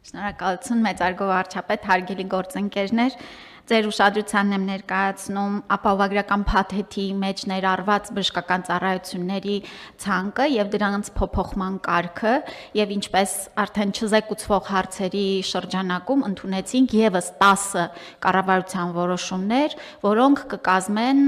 Շնորհակալություն մեծարգո վարչապետ, հարգելի գործընկերներ, ձեր ուշադրությանն եմ ներկայացնում ապահովագրական փաթեթի մեջ ներառված բժշկական ծառայությունների ցանկը եւ դրանց փոփոխման կարգը եւ ինչպես արդեն չզեկուցվող հարցերի շրջանակում ընդունեցինք եւս 10 կառավարության որոշումներ, որոնք կկազմեն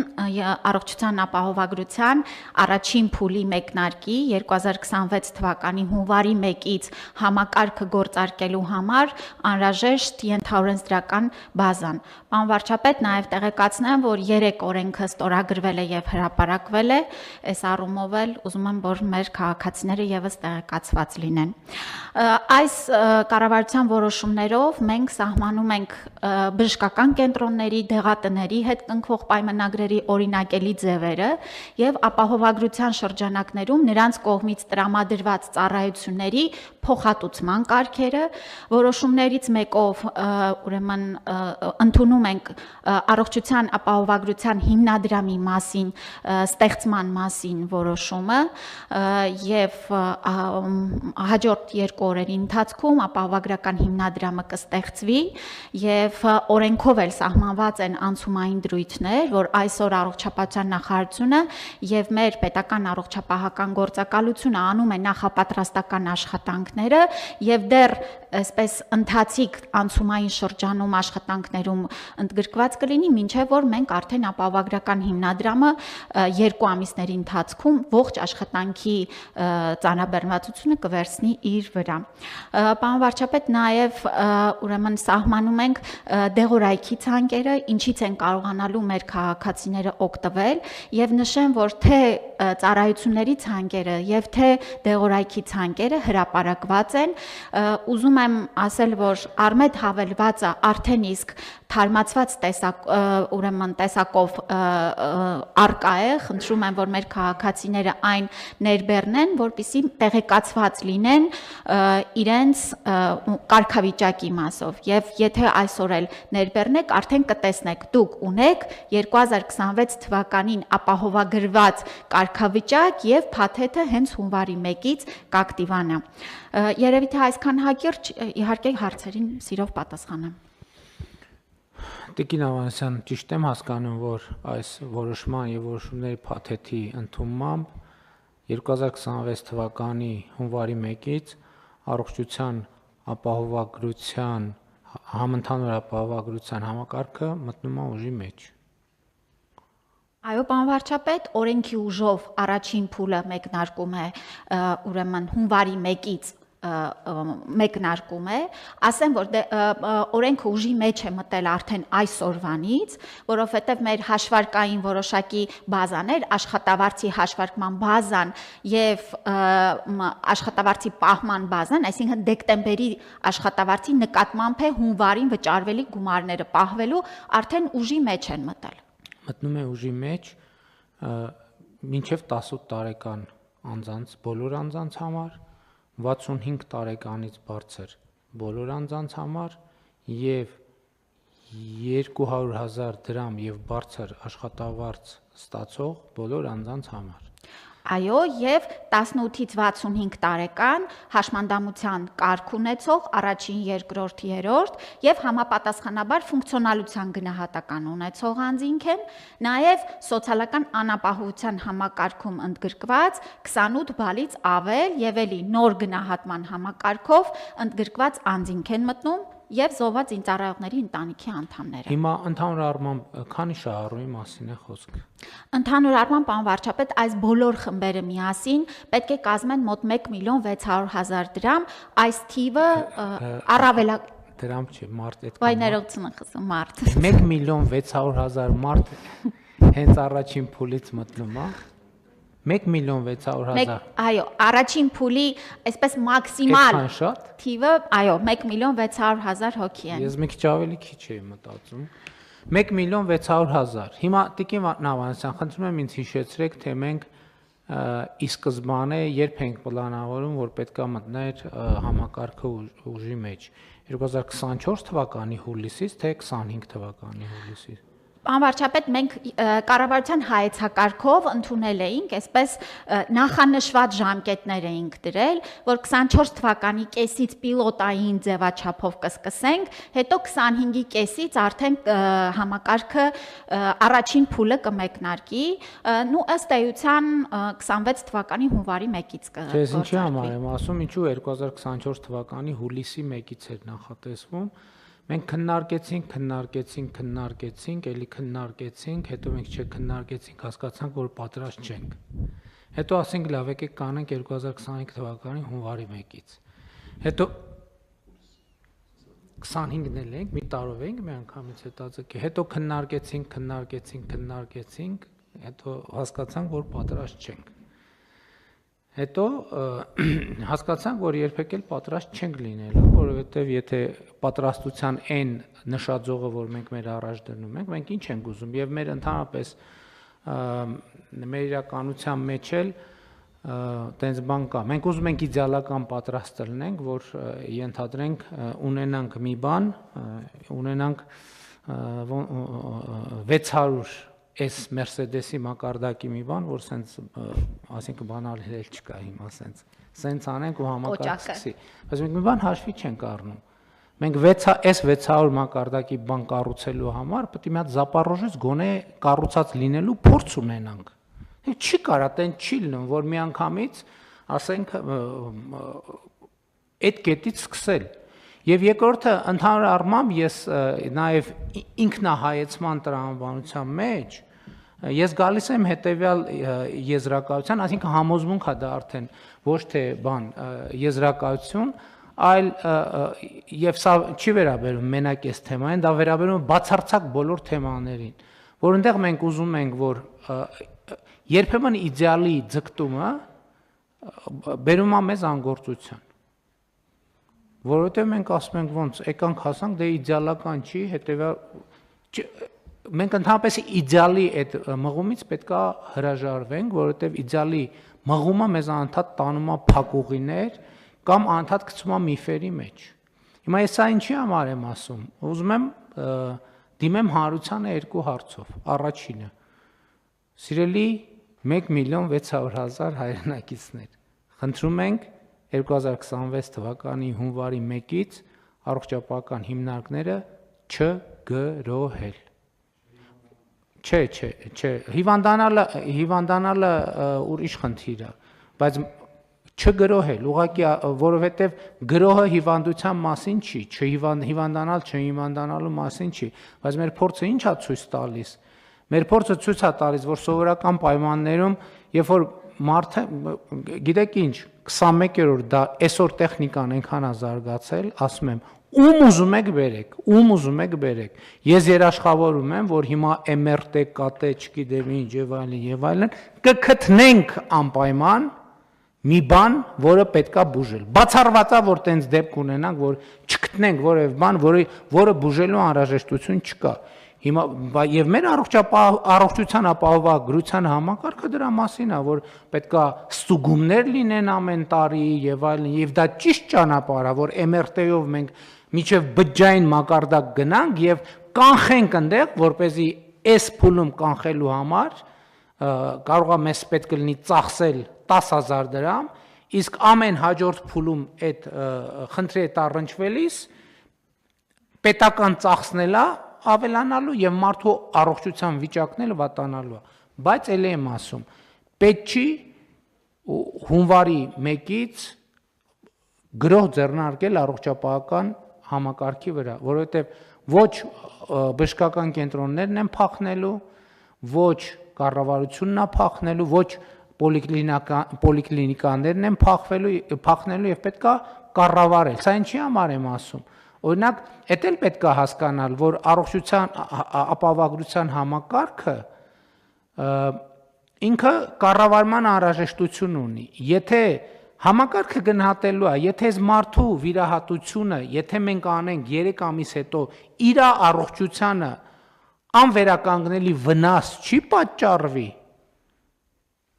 առողջության ապահովագրության առաջին փուլի մեկնարկի 2026 թվականի հունվարի 1-ից համակարգը գործարկելու համար անհրաժեշտ ենթաօրենսդրական բազան։ Պարոն վարչապետ, նաև տեղեկացնեմ, որ 3 օրենքը ստորագրվել է եւ հրապարակվել է, այս առումով էլ ուզում եմ, որ մեր քաղաքացիները եւս տեղեկացված լինեն։ Այս կառավարության որոշումներով մենք սահմանում ենք բժշկական կենտրոնների, դեղատների հետ կնքվող պայմանագրերի օրինակելի ձևերը եւ ապահովագրության շրջանակներում նրանց կողմից տրամադրված ծառայությունների փոխհատուցման կարգերը, որոշումներից մեկով ուրեմն ընդունում ենք առողջության ապահովագրության հիմնադրամի մասին ստեղծման մասին որոշումը եւ հաջորդ 2 օրերի ընթացքում ապահովագրական հիմնադրամը կստեղծվի եւ օրենքով էլ սահմանված են անցումային դրույթներ, որ այսօր առողջապահության նախարարությունը եւ մեր պետական առողջապահական գործակալությունը անում է նախապատրաստական աշխատանքները եւ դեռ այսպես ընթացիկ անցումային շրջանում աշխատանքներում ընդգրկված կլինի, մինչև որ մենք արդեն ապահովագրական հիմնադրամը 2 ամիսների ընթացքում ողջ աշխատանքի ծանրաբեռնվածությունը կվերցնի իր վրա։ Պարոն վարչապետ, նաև ուրեմն սահմանում ենք դեղորայքի ցանկերը, ինչից են կարողանալու մեր քաղաքացիները օգտվել եւ նշեմ, որ թե ծառայությունների ցանկերը եւ թե դեղորայքի ցանկերը հրապարակված են, ուզում եմ ասել, որ արմետ հավելվածը արդեն իսկ թարմացված տեսակով արկա է, խնդրում եմ, որ մեր քաղաքացիները այն ներբեռնեն, որպեսզի տեղեկացված լինեն իրենց կարգավիճակի մասով եւ եթե այսօր էլ ներբեռնեք, արդեն կտեսնեք, դուք ունեք 2026 թվականին ապահովագրված կարգավիճակ եւ փաթեթը հենց հունվարի 1-ից կակտիվանա։ Երևի թե այսքան հակիրճ, իհարկե հարցերին սիրով պատասխանեմ։ Տիկին Ավանեսյան, ճիշտ եմ հասկանում, որ այս որոշման եւ որոշումների փաթեթի ընդունմամբ 2026 թվականի հունվարի 1-ից առողջության ապահովագրության համընդհանուր ապահովագրության համակարգը մտնում է ուժի մեջ։ Այո, պարոն վարչապետ, օրենքի ուժով առաջին փուլը մեկնարկում է ուրեմն հունվարի 1-ից մեկնարկում է, ասեմ, որ օրենքը ուժի մեջ է մտել արդեն այսօրվանից, որովհետև մեր հաշվարկային որոշակի բազաներ, աշխատավարձի հաշվարկման բազան եւ աշխատավարձի պահման բազան, այսինքն դեկտեմբերի աշխատավարձի նկատմամբ է հունվարին վճարվելի գումարները պահվելու արդեն ուժի մեջ են մտել։ Մտնում է ուժի մեջ մինչև 18 տարեկան անձանց, բոլոր անձանց համար 65 տարեկանից բարձր բոլոր անձանց համար եւ 200,000 դրամ եւ բարձր աշխատավարձ ստացող բոլոր անձանց համար։ Այո, եւ 18-ից 65 տարեկան հաշմանդամության կարգ ունեցող առաջին, երկրորդ, երրորդ եւ համապատասխանաբար ֆունկցիոնալության գնահատական ունեցող անձինք են, նաեւ սոցիալական անապահովության համակարգում ընդգրկված 28 բալից ավել եւ էլի նոր գնահատման համակարգով ընդգրկված անձինք են մտնում եւ զոհված զինծառայողների ընտանիքի անդամները։ Հիմա ընդհանուր առմամբ քանի շահառուի մասին է խոսքը։ Ընդհանուր առմամբ, պարոն վարչապետ, այս բոլոր խմբերը միասին պետք է կազմեն մոտ 1,600,000 դրամ, այս թիվը առավելակ դրամ չէ, մարդ այդ Վայ ներողություն խսում մարդ։ 1,600,000 մարդ հենց առաջին փուլից մտնում է։ 1,600,000 Այո, առաջին փուլի այսպես մաքսիմալ թիվը, այո, 1,600,000 հոգի են։ Ես մի քիչ ավելի քիչ էի մտածում։ 1,600,000 Հիմա տիկին Ավանեսյան, խնդրում եմ ինձ հիշեցրեք, թե մենք ի սկզբանե երբ ենք պլանավորում, որ պետքա մտներ համակարգը ուժի մեջ 2024 թվականի հուլիսից թե 25 թվականի հուլիսից։ Անվարչապետ մենք կառավարության հայեցակարգով ընդունել էինք, այսպես նախանշված ժամկետներ էինք դրել, որ 24 թվականի կեսից պիլոտային ձևաչափով կսկսենք, հետո 25-ի կեսից արդեն համակարգը առաջին փուլը կմեկնարկի, ու ըստ էության 26 թվականի հունվարի 1-ից կգործարկվի։ Ես ինչի համար եմ ասում, ինչու 2024 թվականի հուլիսի 1-ից էր նախատեսվում։ Մենք քննարկեցինք, էլի քննարկեցինք, հետո մենք չքննարկեցինք, հասկացանք, որ պատրաստ չենք։ Հետո ասենք լավ, եկեք կանենք 2025 թվականի հունվարի 1-ից։ Հետո 25-ն էլ ենք, մի տարով ենք, մի անգամից հետաձգի։ Հետո քննարկեցինք, հետո հասկացանք, որ պատրաստ չենք։ Հետո հասկացանք, որ երբեք էլ պատրաստ չենք լինելու, որովհետև եթե պատրաստության այն նշաձողը, որ մենք մեր առաջ դնում ենք, մենք ինչ ենք ուզում, եւ մեր ընդհանրապես մեր իրականության մեջ էլ տենց բան կա։ Մենք ուզում ենք իդեալական պատրաստ լինենք, որ ենթադրենք ունենանք մի բան, ունենանք 600 այս Mercedes-ի մակարդակի մի բան, որ սենց, ասենք բանալ էլ չկա հիմա սենց անենք ու համակարգ սկսի։ Բայց մենք մի բան հաշվի չենք առնում։ Մենք այս 600 մակարդակի բան կառուցելու համար պետք է մի հատ Zaporožets գոնե կառուցած լինելու փորձ ունենանք։ Չի կարա տենց չի լինում, որ մի անգամից ասենք այդ կետից սկսել։ Եվ երկրորդը ընդհանուր առմամբ ես նաև ինքնահայեցման տրամաբանության մեջ ես գալիս եմ հետևյալ եզրակացության, այսինքն համոզմունք է դա արդեն ոչ թե բան եզրակացություն, այլ եւ սա չի վերաբերում մենակ այս թեմային, դա վերաբերում է բացարձակ բոլոր թեմաներին, որ այնտեղ մենք ուզում ենք, որ երբեմն իդեալի ձգտումը բերում է մեզ անգործության։ Որովհետև մենք ասում ենք ոնց եկանք հասանք դե իդեալական չի, հետևյալ մենք ընդհանրապես իդեալի այդ մղումից պետք է հրաժարվենք, որովհետև իդեալի մղումը մեզ անընդհատ տանում է փակուղիներ կամ անընդհատ գցում է միֆերի մեջ։ Հիմա ես սա ինչի համար եմ ասում։ Ուզում եմ դիմեմ հանրությանը երկու հարցով։ Առաջինը՝ սիրելի 1,600,000 հայրենակիցներ, խնդրում ենք 2026 թվականի հունվարի 1-ից առողջապահական հիմնարկները չգրոհել։ Չէ, հիվանդանալը ուրիշ խնդիր է, բայց չգրոհել, ուղղակի որովհետև գրոհը հիվանդության մասին չի, հիվանդանալ չհիվանդանալու մասին չի, բայց մեր փորձը ինչ է ցույց տալիս։ Մեր փորձը ցույց է տալիս, որ սովորական պայմաններում, երբ որ մարդը, գիտեք ինչ, 21-րդ դա այսօր տեխնիկան այնքան է զարգացել, ասում եմ, ում ուզում եք բերեք։ Ես երաշխավորում եմ, որ հիմա MRT, KT, չգիտեմ ինչ եւ այլն, կգտնենք անպայման մի բան, որը պետքա բուժել։ Բացառված է, որ տենց դեպք ունենանք, որ չգտնենք որևէ բան, որը բուժելու անհրաժեշտություն չկա։ Հիմա եւ մեր առողջության ապահովագրության համակարգը դրա մասին է, որ պետքա ստուգումներ լինեն ամեն տարի եւ այլն, եւ դա ճիշտ ճանապարհ է, որ MRT-ով մենք միջև բջջային մակարդակ գնանք եւ կանխենք այնտեղ, որպեսզի այս փուլում կանխելու համար կարող է մեզ պետք լինի ծախսել 10,000 դրամ, իսկ ամեն հաջորդ փուլում այդ խնդրի հետ առնչվելիս պետական ծախսն է ավելանալու եւ մարդու առողջության վիճակն էլ վատանալու է, բայց ելի եմ ասում, պետք չի հունվարի 1-ից գրող ձեռնարկել առողջապահական համակարգի վրա, որովհետեւ ոչ բժշկական կենտրոններն են փախնելու, ոչ կառավարությունն է փախնելու, ոչ պոլիկլինիկաներն են փախնելու եւ պետքա կառավարել։ Սա ինչի համար եմ ասում։ Օրինակ, դա էլ պետք է հասկանալ, որ առողջության ապահովագրության համակարգը ինքը կառավարման անհրաժեշտություն ունի։ Եթե համակարգը գնահատելու է, եթե այս մարդու վիրահատությունը, եթե մենք անենք 3 ամիս հետո իր առողջությանը անվերականգնելի վնաս չի պատճառվի,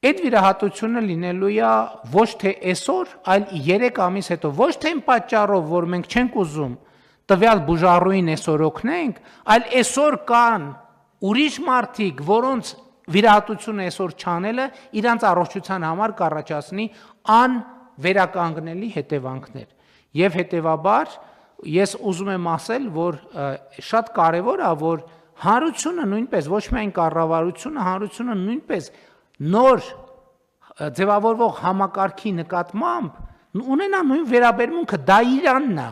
այդ վիրահատությունը լինելու է ոչ թե այսօր, այլ 3 ամիս հետո, ոչ թե այն պատճառով, որ մենք չենք ուզում տվյալ բուժառուին այսօր օգնենք, այլ այսօր կան ուրիշ մարդիկ, որոնց վիրահատությունը այսօր չանելը իրանց առողջության համար կառաջացնի անվերականգնելի հետևանքներ։ Եվ հետևաբար ես ուզում եմ ասել, որ շատ կարևոր է, որ հանրությունը նույնպես, ոչ միայն կառավարությունը, հանրությունը նույնպես նոր ձևավորվող համակարգի նկատմամբ ունենա նույն վերաբերմունքը, դա իրանն է,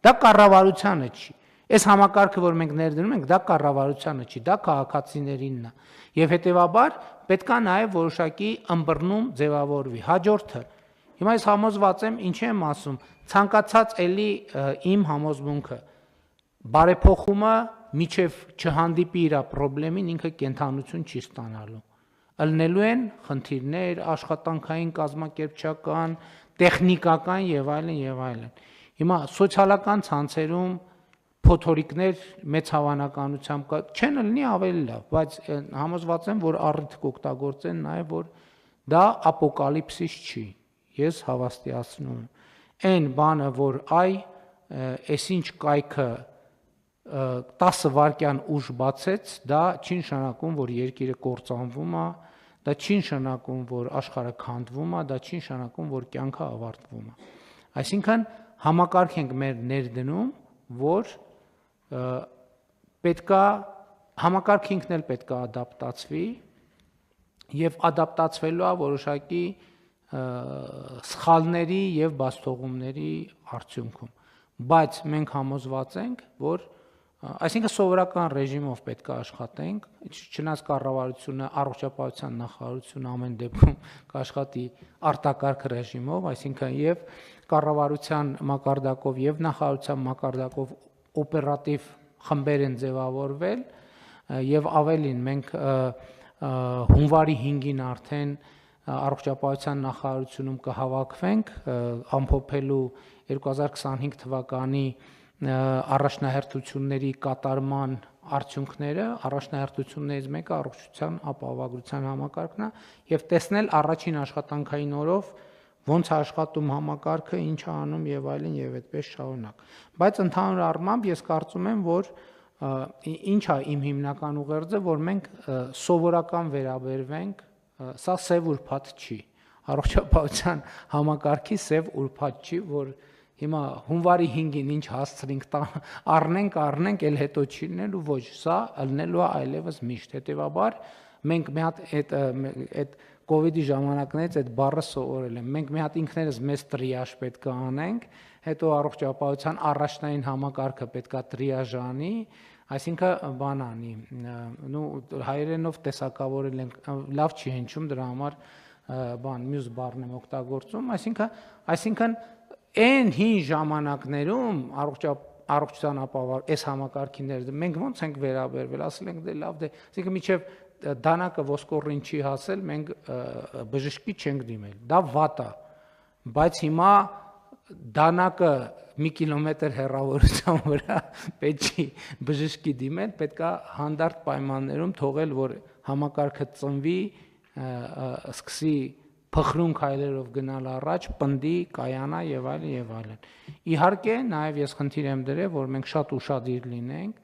դա կառավարությանը չի։ Այս համակարգը, որ մենք ներդնում ենք, դա կառավարությանը չի, դա քաղաքացիներինն է։ Եվ հետևաբար պետք է նաև որոշակի ըմբռնում ձևավորվի։ Հաջորդը, հիմա ես համոզված եմ, ինչ եմ ասում, ցանկացած էլի իմ համոզմունքը, բարեփոխումը միջև չհանդիպի իր խնդրին, ինքը կենթանություն չի ստանալու։ Ելնելու են խնդիրներ, աշխատանքային, կազմակերպչական, տեխնիկական եւ այլն եւ այլն։ Հիմա սոցիալական ցանցերում փոթորիկներ մեծ հավանականությամբ չեն լինի ավելի լավ, բայց համոզված եմ, որ առիթ կօգտագործեն նաև, որ դա ապոկալիպսիս չի։ Ես հավաստիացնում եմ։ Այն բանը, որ այսինչ կայքը 10 վայրկյան ուշ բացեց, դա չի նշանակում, որ երկիրը կործանվում է, դա չի նշանակում, որ աշխարհը քանդվում է, դա չի նշանակում, որ կյանքը ավարտվում է։ Այսինքն համակարգ ենք մեր ներդնում, որ պետքա համակարգ ինքն էլ պետքա ադապտացվի եւ ադապտացվելու է որոշակի սխալների եւ բացթողումների արդյունքում, բայց մենք համոզված ենք, որ այսինքն սովորական ռեժիմով պետք է աշխատենք, չնայած կառավարությունը, առողջապահության նախարարությունը ամեն դեպքում կաշխատի արտակարգ ռեժիմով, այսինքն եւ կառավարության մակարդակով եւ նախարարության մակարդակով օպերատիվ խմբեր են ձևավորվել եւ ավելին մենք հունվարի 5-ին արդեն առողջապահության նախարարությունում կհավաքվենք ամփոփելու 2025 թվականի առաջնահերթությունների կատարման արդյունքները, առաջնահերթություններից մեկը առողջության ապահովագրության համակարգն է եւ տեսնել առաջին աշխատանքային օրով ոնց է աշխատում համակարգը, ինչ է անում եւ այլն եւ այդպես շարունակ։ Բայց ընդհանուր առմամբ ես կարծում եմ, որ ինչ է իմ հիմնական ուղերձը, որ մենք սովորական վերաբերվենք, սա սև ուրբաթ չի։ Առողջապահության համակարգի սև ուրբաթ չի, որ հիմա հունվարի 5-ին ինչ հասցրինք առնենք, էլ հետո չի լինելու, ոչ, սա ելնելու է այլևս միշտ։ Հետևաբար մենք մի հատ այդ կոവിഡ്ի ժամանակներից այդ բառը սովորել եմ։ Մենք մի հատ ինքներս մեծ տրիաժ պետք է անենք, հետո առողջապահության առաջնային համակարգը պետք է տրիաժ անի, այսինքն բան անի, հայերենով տեսակավորել ենք, լավ չի հնչում, դրա համար մյուս բառն եմ օգտագործում, այսինքն այն հին ժամանակներում առողջության ապահովար այս համակարգիները մենք ոնց ենք վերաբերվել, ասել ենք դե լավ, դե, այսինքն միջև դանակը ոսկորին չի հասել, մենք բժշկի չենք դիմել, դա վատ է, բայց հիմա դանակը մի կիլոմետր հեռավորության վրա պետք չի բժշկի դիմել, պետք է հանդարտ պայմաններում թողել, որ համակարգը ծնվի, սկսի փխրուն քայլերով գնալ առաջ, պնդի, կայանա եւ այլն եւ այլն։ Իհարկե, նաեւ ես խնդիր եմ դրել, որ մենք շատ ուշադիր լինենք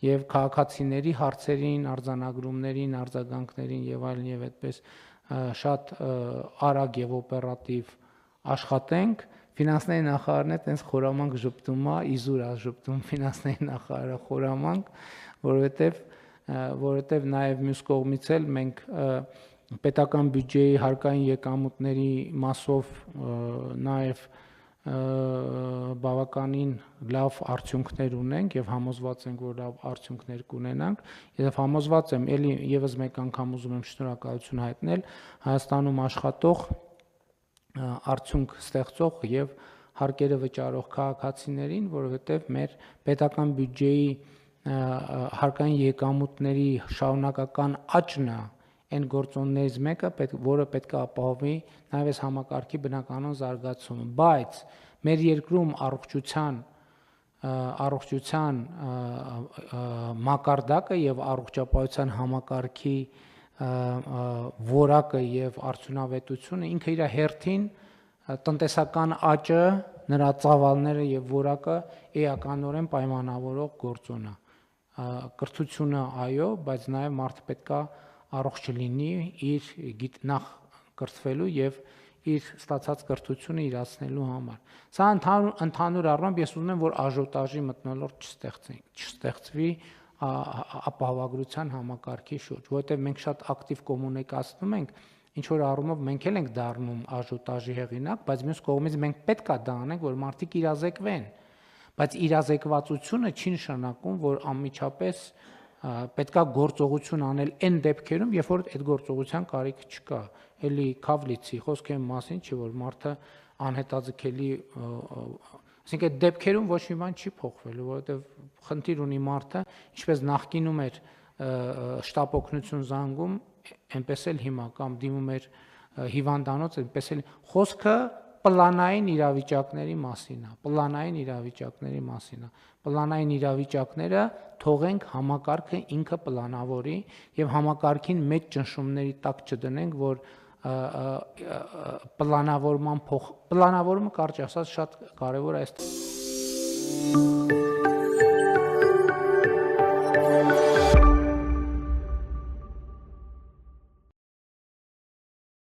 եւ քաղաքացիների հարցերին, արձանագրումներին, արձագանքներին եւ այլն եւ այդպես շատ արագ եւ օպերատիվ աշխատենք։ Ֆինանսների նախարարն է տենց խորամանկ ժպտում է, իզուր է ժպտում ֆինանսների նախարարը խորամանկ, որովհետեւ նաեւ մյուս կողմից էլ մենք պետական բյուջեի հարկային եկամուտների մասով նաև բավականին լավ արդյունքներ ունենք եւ համոզված ենք, որ լավ արդյունքներ կունենանք եւ համոզված եմ, ելի եւս մեկ անգամ ուզում եմ շնորհակալություն հայտնել Հայաստանում աշխատող արդյունք ստեղծող եւ հարկերը վճարող քաղաքացիներին, որովհետեւ մեր պետական բյուջեի հարկային եկամուտների շարունակական աճն է այն գործոններից մեկը, որը պետք է ապահովի նաև այս համակարգի բնականոն զարգացումը, բայց մեր երկրում առողջության մակարդակը եւ առողջապահության համակարգի որակը եւ արդյունավետությունը ինքը իր հերթին տնտեսական աճը, նրա ծավալները եւ որակը էականորեն պայմանավորող գործոն է։ կրթությունը այո, բայց նաև մարդը պետքա առողջ լինի իր նախ կրթվելու եւ իր ստացած կրթությունը իրացնելու համար։ Սա ընդհանուր առմամբ ես ուզում եմ, որ աժոտաժի մթնոլորտ չստեղծվի ապահովագրության համակարգի շուրջ, որովհետև մենք շատ ակտիվ կոմունիկացնում ենք, ինչ որ առումով մենք էլ ենք դառնում աժոտաժի հեղինակ, բայց մյուս կողմից մենք պետք է դա անենք, որ մարդիկ իրազեկվեն, բայց իրազեկվածությունը չի նշանակում, որ անմիջապես պետքա գործողություն անել այն դեպքերում, երբ որ այդ գործողության կարիք չկա։ Էլի Քավլիցի խոսքերի մասին չի, որ մարդը անհետաձգելի, այսինքն այդ դեպքերում ոչ մի բան չի փոխվելու, որովհետև խնդիր ունի մարդը, ինչպես նախկինում էր շտապ օգնություն զանգում, այնպես էլ հիմա կամ դիմում էր հիվանդանոց, այնպես էլ խոսքը պլանային իրավիճակների մասին է, պլանային իրավիճակները թողենք համակարգը ինքը պլանավորի եւ համակարգին մեծ ճնշումների տակ չդնենք, որ պլանավորումը կարճ ասած շատ կարեւոր է այս